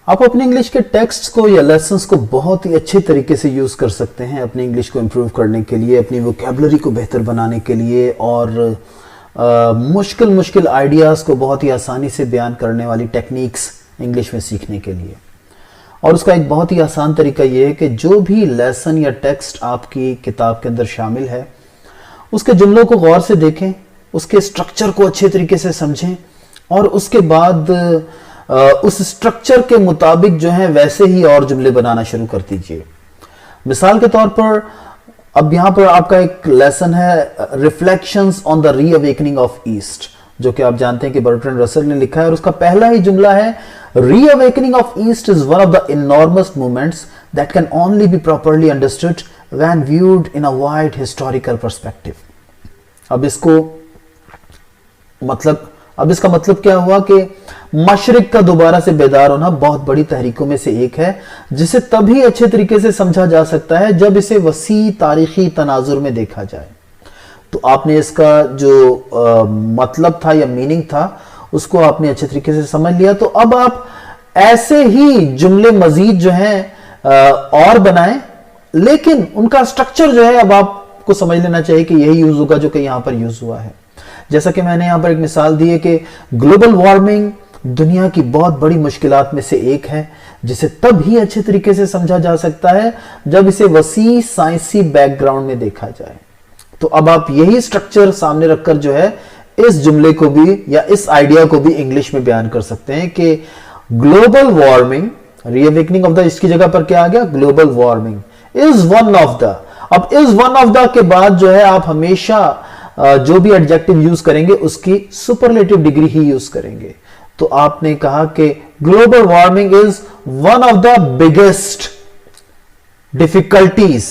آپ اپنے انگلش کے ٹیکسٹ کو یا لیسنس کو بہت ہی اچھے طریقے سے یوز کر سکتے ہیں اپنی انگلش کو امپروو کرنے کے لیے، اپنی ووکیبلری کو بہتر بنانے کے لیے، اور مشکل آئیڈیاز کو بہت ہی آسانی سے بیان کرنے والی ٹیکنیکس انگلش میں سیکھنے کے لیے۔ اور اس کا ایک بہت ہی آسان طریقہ یہ ہے کہ جو بھی لیسن یا ٹیکسٹ آپ کی کتاب کے اندر شامل ہے، اس کے جملوں کو غور سے دیکھیں، اس کے سٹرکچر کو اچھے طریقے سے سمجھیں، اور اس کے بعد اس سٹرکچر کے مطابق جو ہے ویسے ہی اور جملے بنانا شروع کر دیجئے۔ مثال کے طور پر اب یہاں پر آپ کا ایک لیسن ہے reflections on the reawakening of East, جو کہ آپ جانتے ہیں کہ برٹرینڈ رسل نے لکھا ہے، اور اس کا پہلا ہی جملہ ہے reawakening of East is one of the enormous movements that can only be properly understood when viewed in a wide historical perspective. اب اس کا مطلب کیا ہوا کہ مشرق کا دوبارہ سے بیدار ہونا بہت بڑی تحریکوں میں سے ایک ہے، جسے تبھی اچھے طریقے سے سمجھا جا سکتا ہے جب اسے وسیع تاریخی تناظر میں دیکھا جائے۔ تو آپ نے اس کا جو مطلب تھا یا میننگ تھا اس کو آپ نے اچھے طریقے سے سمجھ لیا۔ تو اب آپ ایسے ہی جملے مزید جو ہیں اور بنائیں، لیکن ان کا سٹرکچر جو ہے اب آپ کو سمجھ لینا چاہیے کہ یہی یوز ہوگا جو کہ یہاں پر یوز ہوا ہے۔ جیسا کہ میں نے یہاں پر ایک مثال دی ہے کہ گلوبل وارمنگ دنیا کی بہت بڑی مشکلات میں سے ایک ہے، جسے تب ہی اچھے طریقے سے سمجھا جا سکتا ہے جب اسے وسیع سائنسی بیک گراؤنڈ میں دیکھا جائے۔ تو اب آپ یہی سٹرکچر سامنے رکھ کر جو ہے اس جملے کو بھی یا اس آئیڈیا کو بھی انگلش میں بیان کر سکتے ہیں کہ global warming reawakening of the, اس کی جگہ پر کیا آ گیا؟ Global warming is one of the. اب از ون آف دا کے بعد جو ہے آپ ہمیشہ جو بھی ایڈجیکٹو یوز کریں گے اس کی سپرلیٹو ڈگری ہی یوز کریں گے۔ تو آپ نے کہا کہ global warming is one of the biggest difficulties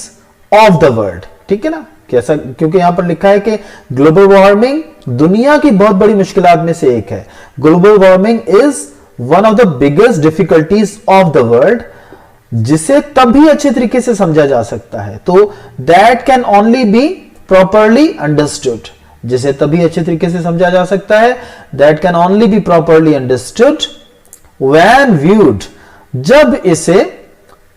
of the world, ٹھیک ہے نا؟ کیسا؟ کیونکہ یہاں پر لکھا ہے کہ گلوبل وارمنگ دنیا کی بہت بڑی مشکلات میں سے ایک ہے۔ Global warming is one of the biggest difficulties of the world, جسے تبھی اچھے طریقے سے سمجھا جا سکتا ہے۔ تو that can only be properly understood، جسے تبھی اچھے طریقے سے سمجھا جا سکتا ہے that can only be properly understood when viewed،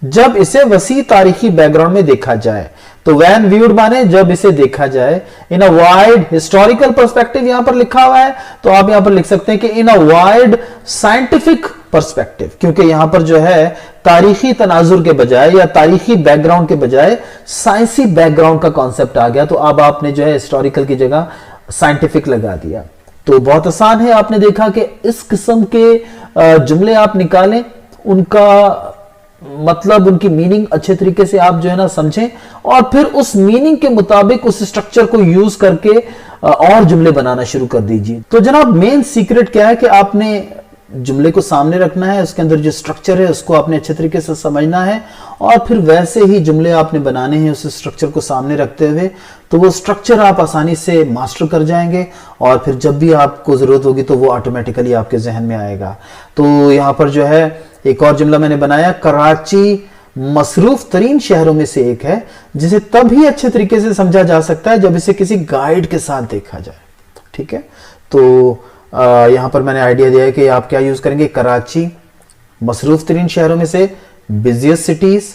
جب اسے وسیع تاریخی بیک گراؤنڈ میں دیکھا جائے۔ تو when viewed مانے جب اسے دیکھا جائے، in a wide historical perspective یہاں پر لکھا ہوا ہے، تو آپ یہاں پر لکھ سکتے ہیں کہ in a wide scientific perspective، کیونکہ یہاں پر جو ہے تاریخی تناظر کے بجائے یا تاریخی بیک گراؤنڈ کے بجائے سائنسی بیک گراؤنڈ کا کانسیپٹ آ گیا، تو اب آپ نے جو ہے ہسٹوریکل کی جگہ سائنٹیفک لگا دیا۔ تو بہت آسان ہے، آپ نے دیکھا کہ اس قسم کے جملے آپ نکالیں، ان کا مطلب، ان کی میننگ اچھے طریقے سے آپ جو ہے نا سمجھیں، اور پھر اس میننگ کے مطابق اس سٹرکچر کو یوز کر کے اور جملے بنانا شروع کر دیجیے۔ تو جناب مین سیکرٹ کیا ہے کہ آپ نے جملے کو سامنے رکھنا ہے، اس کے اندر جو سٹرکچر ہے اس کو آپ نے اچھے طریقے سے سمجھنا ہے، اور پھر ویسے ہی جملے آپ نے بنانے ہیں اس سٹرکچر کو سامنے رکھتے ہوئے۔ تو وہ سٹرکچر آپ آسانی سے ماسٹر کر جائیں گے، اور پھر جب بھی آپ کو ضرورت ہوگی تو وہ آٹومیٹیکلی آپ کے ذہن میں آئے گا۔ تو یہاں پر جو ہے ایک اور جملہ میں نے بنایا، کراچی مصروف ترین شہروں میں سے ایک ہے، جسے تب ہی اچھے طریقے سے سمجھا جا سکتا ہے جب اسے کسی گائیڈ کے ساتھ دیکھا جائے، ٹھیک ہے؟ تو یہاں پر میں نے آئیڈیا دیا ہے کہ آپ کیا یوز کریں گے، کراچی مصروف ترین شہروں میں سے، بزیسٹ سٹیز،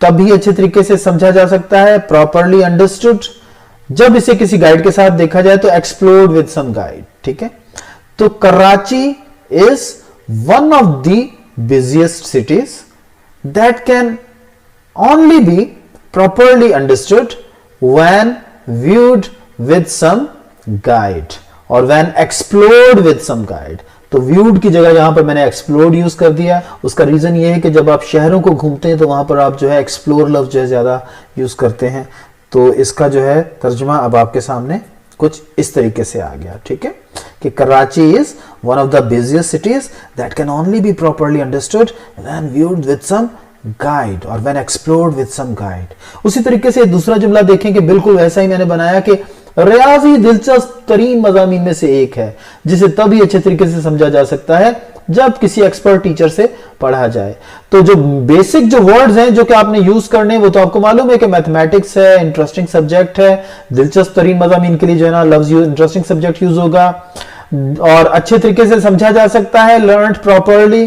تب ہی اچھے طریقے سے سمجھا جا سکتا ہے، پراپرلی انڈرسٹوڈ جب اسے کسی گائیڈ کے ساتھ دیکھا جائے، تو ایکسپلورڈ ود سم گائیڈ، ٹھیک ہے؟ تو کراچی از one of the busiest cities that can only be properly understood when viewed with some guide or when explored with some guide۔ تو viewed کی جگہ یہاں پر میں نے explored یوز کر دیا۔ اس کا ریزن یہ ہے کہ جب آپ شہروں کو گھومتے ہیں تو وہاں پر آپ جو ہے explore لفظ جو ہے زیادہ یوز کرتے ہیں۔ تو اس کا جو ہے ترجمہ اب آپ کے سامنے کچھ اس طریقے سے آ گیا، ٹھیک ہے؟ کہ Karachi is one of the busiest cities that can only be properly understood when viewed with some guide or when explored with some guide۔ اسی طریقے سے دوسرا جملہ دیکھیں کہ بالکل ویسا ہی میں نے بنایا کہ ریاضی دلچسپ ترین مضامین میں سے ایک ہے، جسے تبھی اچھے طریقے سے سمجھا جا سکتا ہے جب کسی ایکسپرٹ ٹیچر سے پڑھا جائے۔ تو جو بیسک جو ورڈز ہیں جو کہ آپ نے یوز کرنے، وہ تو آپ کو معلوم ہے کہ میتھمیٹکس ہے، انٹرسٹنگ سبجیکٹ ہے، دلچسپ ترین مضامین کے لیے جو ہے نا لفظ انٹرسٹنگ سبجیکٹ یوز ہوگا، اور اچھے طریقے سے سمجھا جا سکتا ہے learned properly,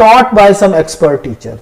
taught by some expert teacher.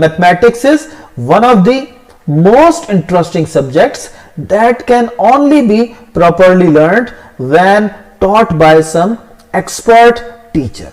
mathematics is one of the most interesting subjects that can only be properly learned when taught by some expert teacher.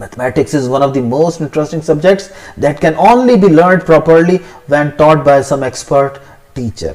mathematics is one of the most interesting subjects that can only be learned properly when taught by some expert teacher.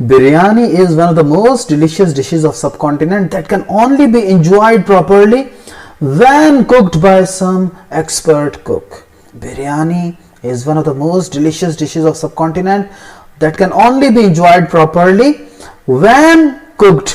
Biryani is one of the most delicious dishes of subcontinent that can only be enjoyed properly when cooked by some expert cook. Biryani is one of the most delicious dishes of subcontinent that can only be enjoyed properly when cooked.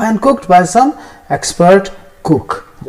when cooked by some expert cook.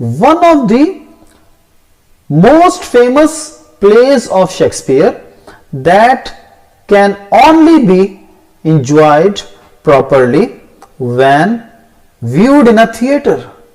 one of the most famous plays of Shakespeare that can only be enjoyed properly when viewed in a theater.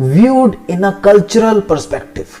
viewed in a cultural perspective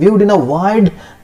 viewed in a wide